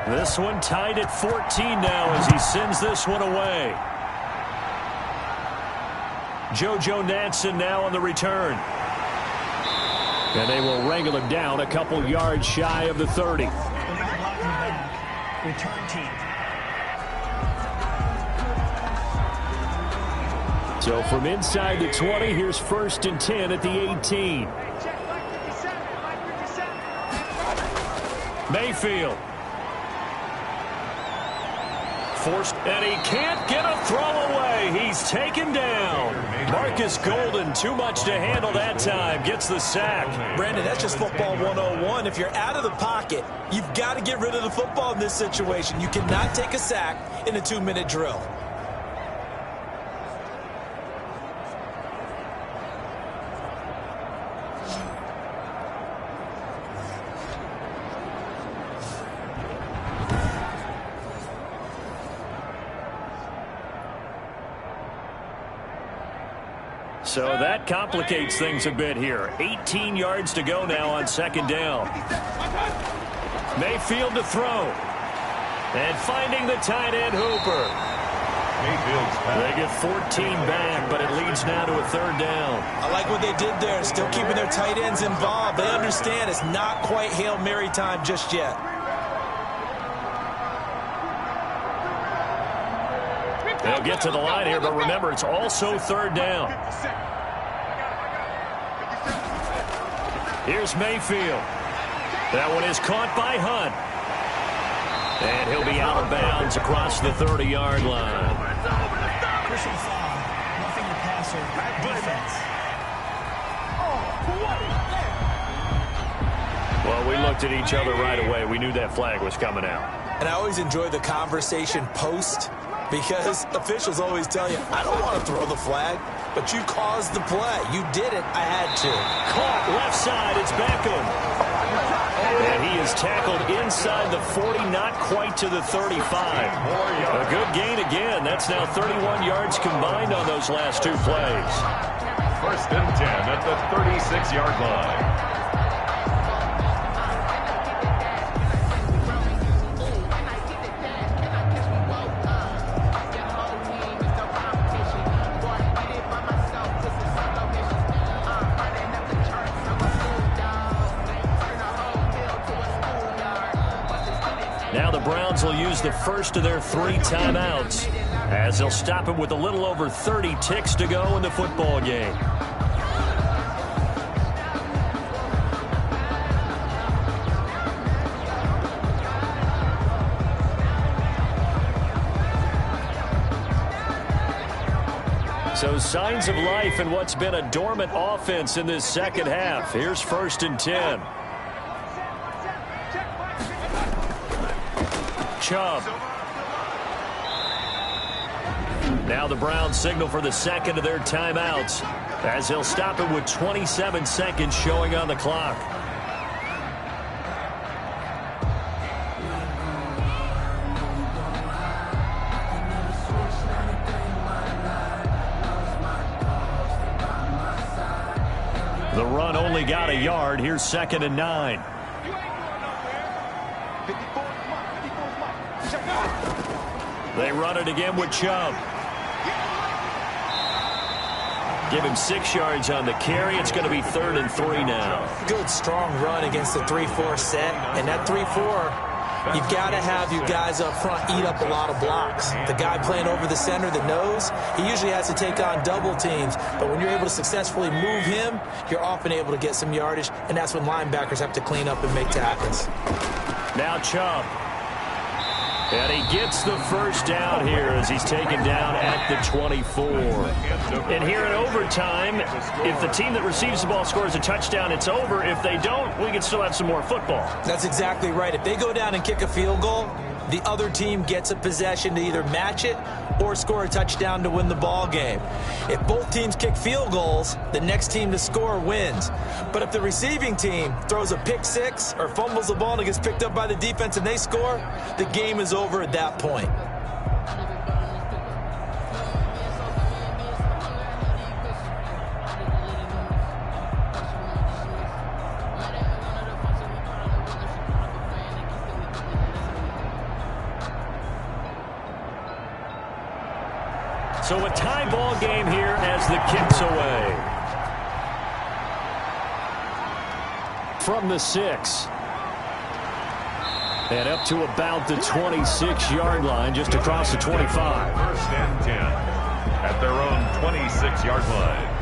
B: This one tied at 14 now as he sends this one away. JoJo Natson now on the return. And they will wrangle him down a couple yards shy of the 30.
E: Return team.
B: So from inside the 20, here's 1st and 10 at the 18. Mayfield. Forced, and he can't get a throw away. He's taken down. Marcus Golden, too much to handle that time, gets the sack.
C: Brandon, that's just football 101. If you're out of the pocket, you've got to get rid of the football in this situation. You cannot take a sack in a 2-minute drill.
B: So that complicates things a bit here. 18 yards to go now on 2nd down. Mayfield to throw. And finding the tight end Hooper. They get 14 back, but it leads now to a 3rd down.
C: I like what they did there, still keeping their tight ends involved. They understand it's not quite Hail Mary time just yet.
B: They'll get to the line here, but remember, it's also 3rd down. Here's Mayfield. That one is caught by Hunt. And he'll be out of bounds across the 30-yard line.
E: Personal foul. Roughing the passer. Defense.
B: Well, we looked at each other right away. We knew that flag was coming out.
C: And I always enjoy the conversation post, because officials always tell you, I don't want to throw the flag, but you caused the play. You did it. I had to.
B: Caught left side. It's Beckham. And he is tackled inside the 40, not quite to the 35. A good gain again. That's now 31 yards combined on those last 2 plays.
A: 1st and 10 at the 36-yard line.
B: Now the Browns will use the first of their 3 timeouts as they'll stop it with a little over 30 ticks to go in the football game. So signs of life in what's been a dormant offense in this 2nd half. Here's 1st and 10. Chubb. Now the Browns signal for the 2nd of their timeouts as they'll stop it with 27 seconds showing on the clock. The run only got a yard. Here's 2nd and 9. They run it again with Chubb. Give him 6 yards on the carry. It's going to be 3rd and 3 now.
C: Good, strong run against the 3-4 set. And that 3-4, you've got to have you guys up front eat up a lot of blocks. The guy playing over the center that knows, he usually has to take on double teams. But when you're able to successfully move him, you're often able to get some yardage. And that's when linebackers have to clean up and make tackles.
B: Now Chubb. And he gets the 1st down here as he's taken down at the 24. And here in overtime, if the team that receives the ball scores a touchdown, it's over. If they don't, we can still have some more football.
C: That's exactly right. If they go down and kick a field goal, the other team gets a possession to either match it or score a touchdown to win the ball game. If both teams kick field goals, the next team to score wins. But if the receiving team throws a pick 6 or fumbles the ball and it gets picked up by the defense and they score, the game is over at that point.
B: So a tie ball game here as the kick's away. From the 6. And up to about the 26-yard line, just across the 25.
A: First and 10 at their own 26-yard line.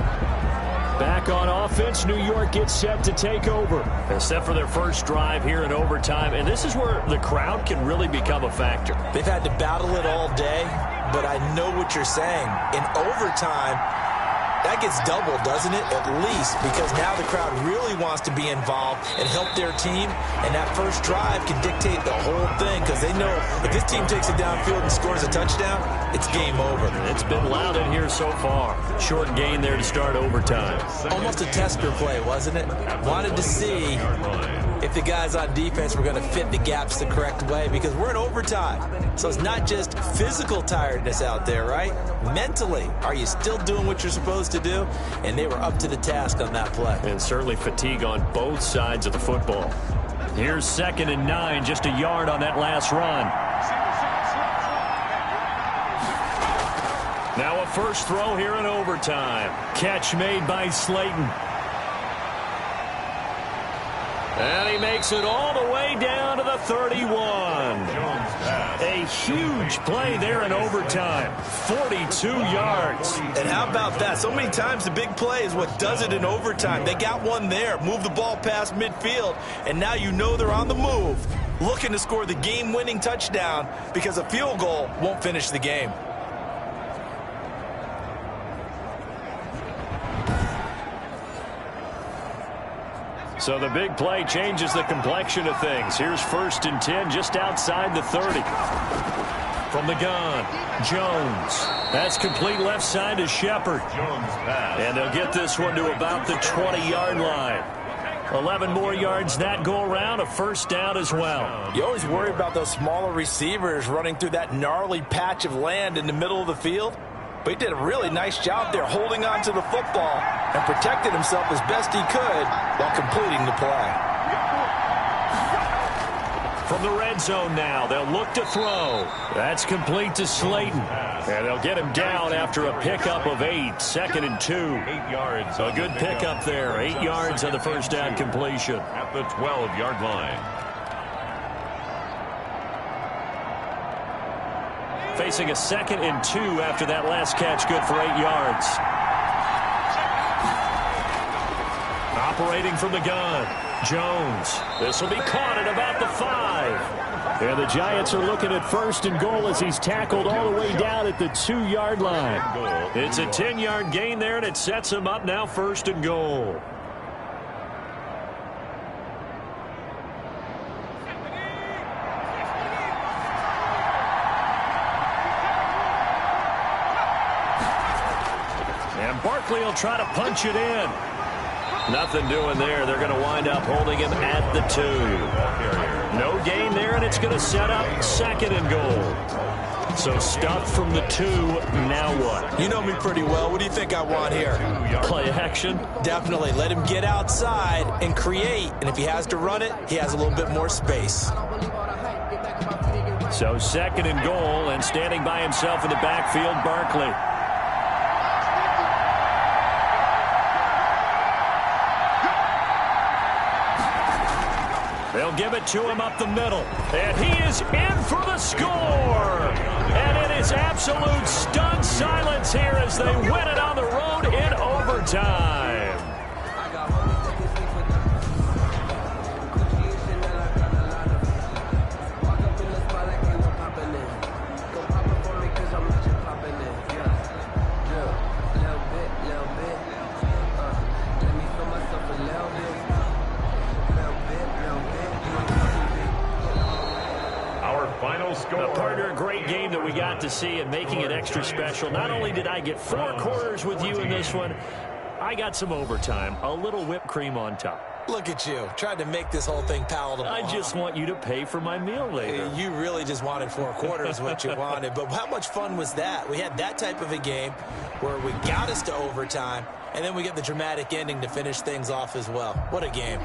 B: Back on offense, New York gets set to take over. They're set for their first drive here in overtime, and this is where the crowd can really become a factor.
C: They've had to battle it all day, but I know what you're saying. In overtime, that gets doubled, doesn't it? At least, because now the crowd really wants to be involved and help their team, and that first drive can dictate the whole thing because they know if this team takes it downfield and scores a touchdown, it's game over.
B: It's been loud in here so far. Short gain there to start overtime.
C: Almost a tester play, wasn't it? Wanted to see if the guys on defense were going to fit the gaps the correct way because we're in overtime. So it's not just physical tiredness out there, right? Mentally, are you still doing what you're supposed to do? And they were up to the task on that play.
B: And certainly fatigue on both sides of the football. Here's 2nd and 9, just a yard on that last run. Now a first throw here in overtime. Catch made by Slayton. And he makes it all the way down to the 31. A huge play there in overtime. 42 yards.
C: And how about that? So many times the big play is what does it in overtime. They got one there, move the ball past midfield, and now you know they're on the move, looking to score the game-winning touchdown because a field goal won't finish the game.
B: So the big play changes the complexion of things. Here's 1st and 10 just outside the 30. From the gun, Jones. That's complete left side to Shepard. And they'll get this one to about the 20-yard line. 11 more yards that go around, a first down as well.
C: You always worry about those smaller receivers running through that gnarly patch of land in the middle of the field. But he did a really nice job there holding on to the football and protected himself as best he could while completing the play.
B: From the red zone now, they'll look to throw. That's complete to Slayton. And they'll get him down after a pickup of 8. 2nd and 2.
A: 8 yards.
B: A good pickup there. 8 yards on the first down completion.
A: At the 12-yard line.
B: Facing a 2nd and 2 after that last catch, good for 8 yards. Operating from the gun, Jones. This will be caught at about the 5. And the Giants are looking at 1st and goal as he's tackled all the way down at the 2-yard line. It's a 10-yard gain there, and it sets him up now 1st and goal. Barkley will try to punch it in. Nothing doing there. They're going to wind up holding him at the 2. No gain there, and it's going to set up 2nd and goal. So stuffed from the 2. Now what?
C: You know me pretty well. What do you think I want here?
B: Play action?
C: Definitely. Let him get outside and create. And if he has to run it, he has a little bit more space.
B: So 2nd and goal, and standing by himself in the backfield, Barkley. They'll give it to him up the middle. And he is in for the score. And it is absolute stunned silence here as they win it on the road in overtime.
A: Score.
B: Partner, a great game that we got to see and making it extra special. Not only did I get 4 quarters with you in this one, I got some overtime, a little whipped cream on top.
C: Look at you, trying to make this whole thing palatable.
B: I just want you to pay for my meal later.
C: You really just wanted 4 quarters what you wanted, but how much fun was that? We had that type of a game where we got us to overtime, and then we get the dramatic ending to finish things off as well. What a game.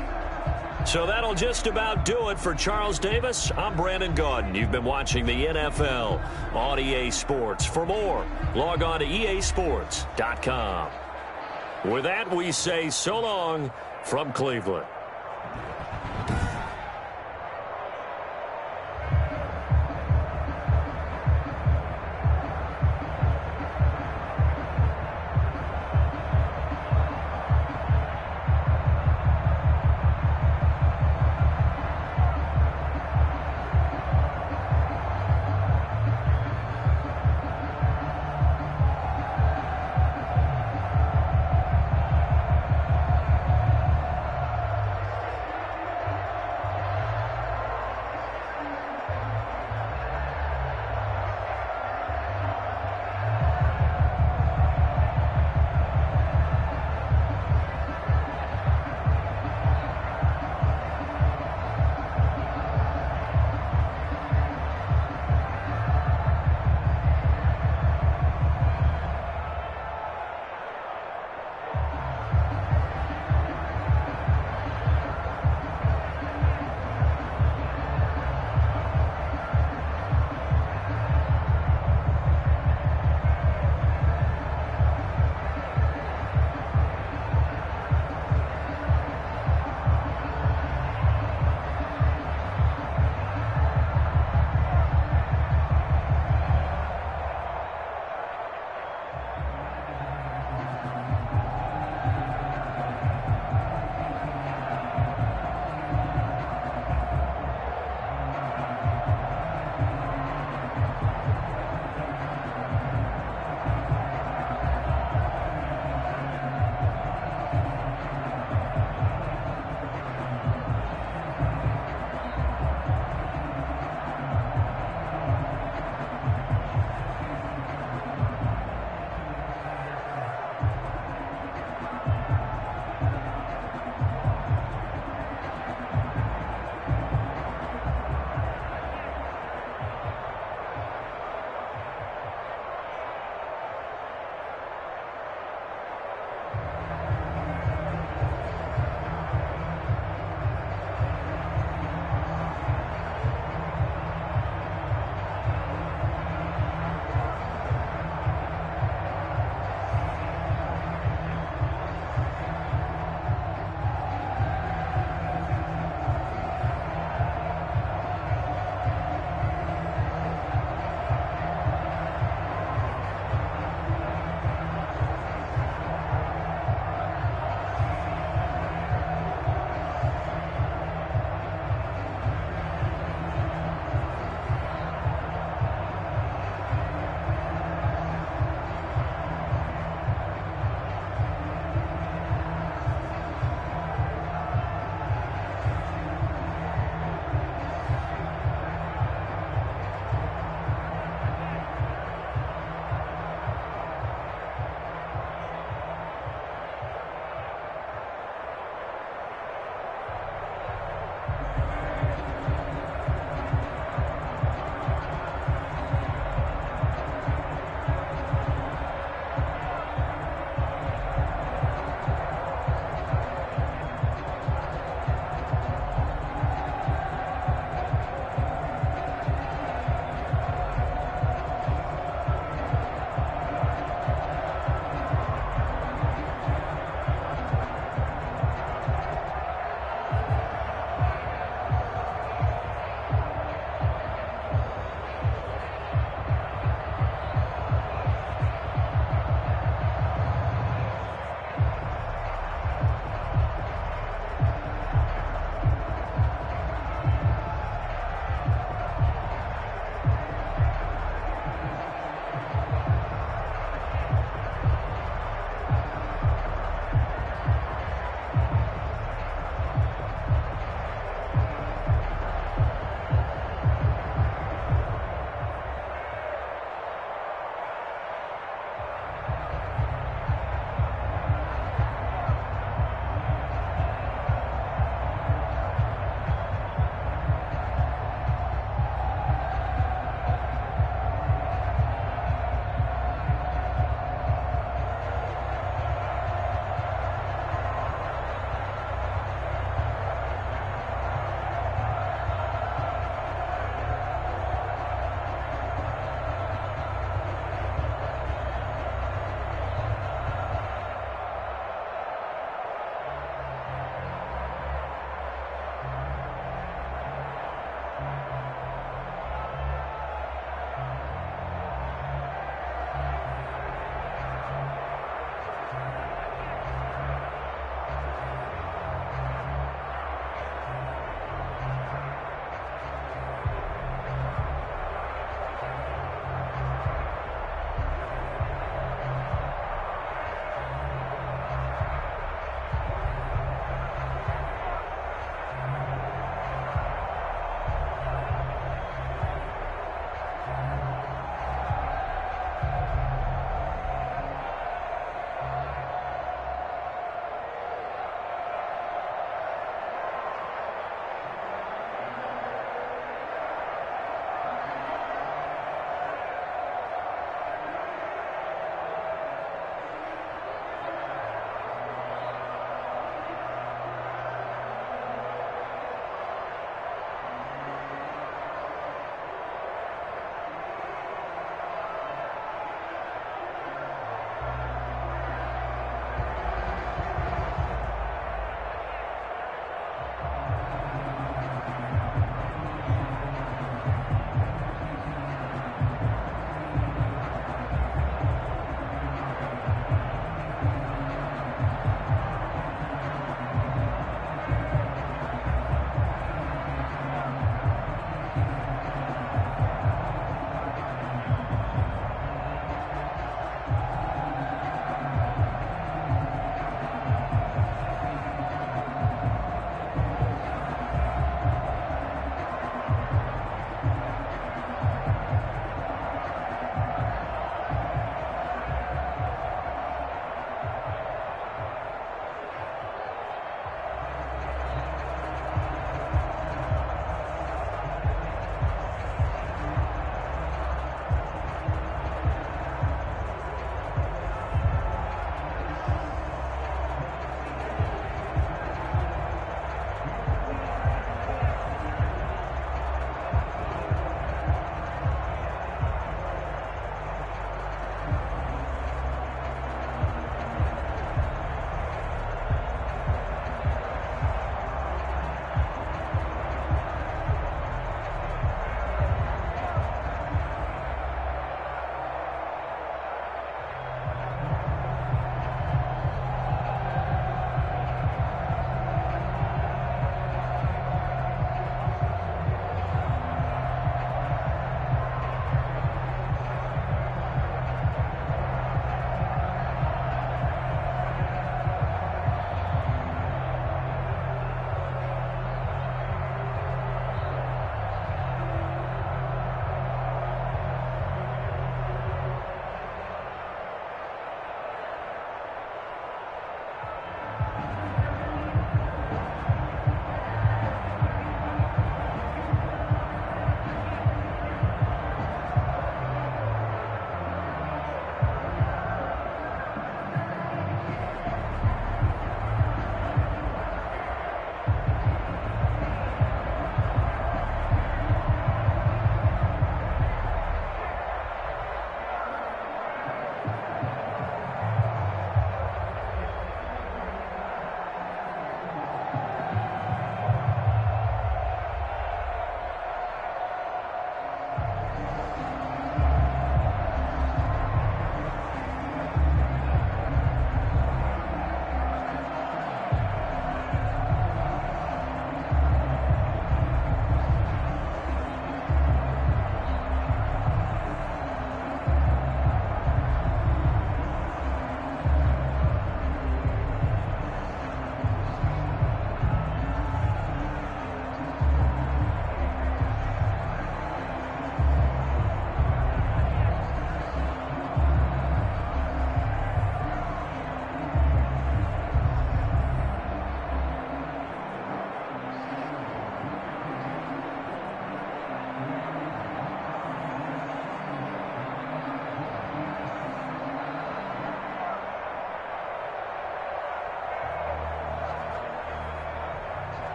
B: So that'll just about do it for Charles Davis. I'm Brandon Gaudin. You've been watching the NFL on EA Sports. For more, log on to easports.com. With that, we say so long from Cleveland.